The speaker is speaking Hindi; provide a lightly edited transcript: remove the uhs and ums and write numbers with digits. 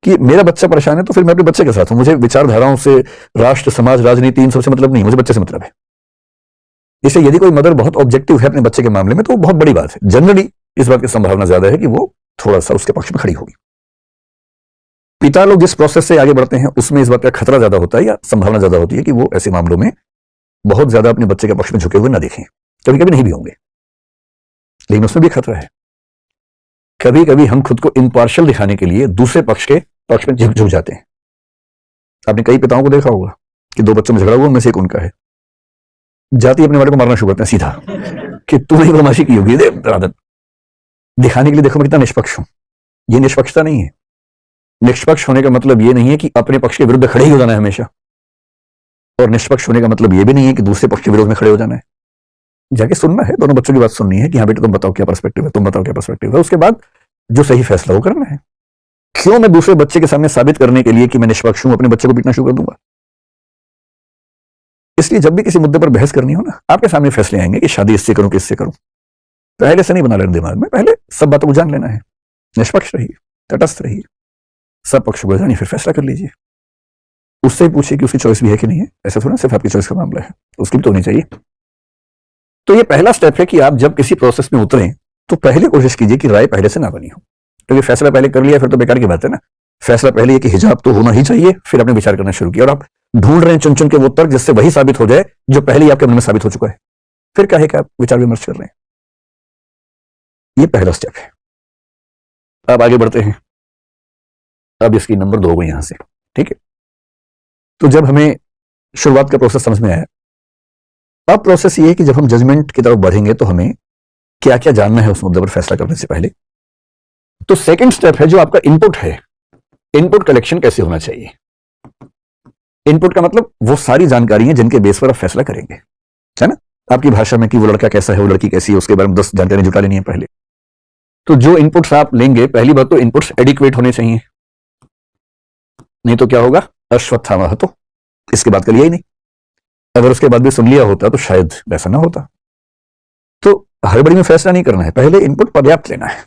कि मेरा बच्चा परेशान है तो फिर मैं अपने बच्चे के साथ हूं। मुझे विचारधाराओं से, राष्ट्र, समाज, राजनीति, इन सबसे मतलब नहीं, मुझे बच्चे से मतलब है। इसलिए यदि कोई मदर बहुत ऑब्जेक्टिव है अपने बच्चे के मामले में तो बहुत बड़ी बात है। जनरली इस बात की संभावना ज्यादा है कि वो थोड़ा सा उसके पक्ष में खड़ी होगी। पिता लोग जिस प्रोसेस से आगे बढ़ते हैं उसमें इस बात का खतरा ज्यादा होता है या संभावना ज्यादा होती है कि वो ऐसे मामलों में बहुत ज्यादा अपने बच्चे के पक्ष में झुके हुए ना दिखें। कभी कभी नहीं भी होंगे, लेकिन उसमें भी खतरा है। कभी कभी हम खुद को इम्पार्शियल दिखाने के लिए दूसरे पक्ष के पक्ष में झुक जाते हैं। आपने कई पिताओं को देखा होगा कि दो बच्चों में झगड़ा हुआ, उनमें से एक उनका है, जाति अपने वाले को मारना शुरू करते हैं सीधा कि तूने बदमाशी की होगी, आदत दिखाने के लिए देखो मैं कितना निष्पक्ष हूं। ये निष्पक्षता नहीं है। निष्पक्ष होने का मतलब ये नहीं है कि अपने पक्ष के विरुद्ध खड़े ही हो जाना है हमेशा, और निष्पक्ष होने का मतलब ये भी नहीं है कि दूसरे पक्ष के विरोध में खड़े हो जाना है। जाके सुनना है, दोनों बच्चों की बात सुननी है कि हाँ बेटा तुम बताओ क्या पर्सपेक्टिव है, तुम बताओ क्या पर्सपेक्टिव है। उसके बाद जो सही फैसला वो करना है। क्यों मैं दूसरे बच्चे के सामने साबित करने के लिए कि मैं निष्पक्ष हूं अपने बच्चे को पीटना शुरू कर दूंगा? इसलिए जब भी किसी मुद्दे पर बहस करनी हो ना, आपके सामने फैसले आएंगे कि शादी इससे करूं कि इससे करूं। पहले से नहीं बना लेना दिमाग में, पहले सब बातों को जान लेना है। निष्पक्ष रहिए, तटस्थ रहिए, सब पक्षों को जानिए, फिर फैसला कर लीजिए। उससे पूछिए कि उसकी चॉइस भी है कि नहीं है। ऐसा थोड़ा सिर्फ आपकी चॉइस का मामला है, उसकी भी तो होनी चाहिए। तो ये पहला स्टेप है कि आप जब किसी प्रोसेस में उतरें तो पहले कोशिश कीजिए कि राय पहले से ना बनी हो। क्योंकि फैसला पहले कर लिया फिर तो बेकार की बात है ना। फैसला पहले ये कि हिजाब तो होना ही चाहिए, फिर आपने विचार करना शुरू किया और आप ढूंढ रहे हैं चुन चुन के वो तर्क जिससे वही साबित हो जाए जो पहले ही आपके मन में साबित हो चुका है। फिर काहे का आप विचार विमर्श कर रहे हैं? ये पहला स्टेप है। अब आगे बढ़ते हैं। अब इसकी नंबर 2 हो गई यहां से, ठीक है। तो जब हमें शुरुआत का प्रोसेस समझ में आया, अब प्रोसेस ये है कि जब हम जजमेंट की तरफ बढ़ेंगे तो हमें क्या क्या जानना है उस मुद्दे पर फैसला करने से पहले। तो सेकंड स्टेप है जो आपका इनपुट है। इनपुट कलेक्शन कैसे होना चाहिए? इनपुट का मतलब वो सारी जानकारी है जिनके बेस पर आप फैसला करेंगे, है ना। आपकी भाषा में कि वो लड़का कैसा है, वो लड़की कैसी है, उसके बारे में 10 जानकारी जुटा लेनी है पहले। तो जो इनपुट्स आप लेंगे, पहली बात तो इनपुट्स एडिक्वेट होने चाहिए, नहीं तो क्या होगा, अश्वत्थामा तो इसके बाद कर लिया ही नहीं। अगर उसके बाद भी सुन लिया होता तो शायद ऐसा ना होता। तो हड़बड़ी में फैसला नहीं करना है, पहले इनपुट पर्याप्त लेना है।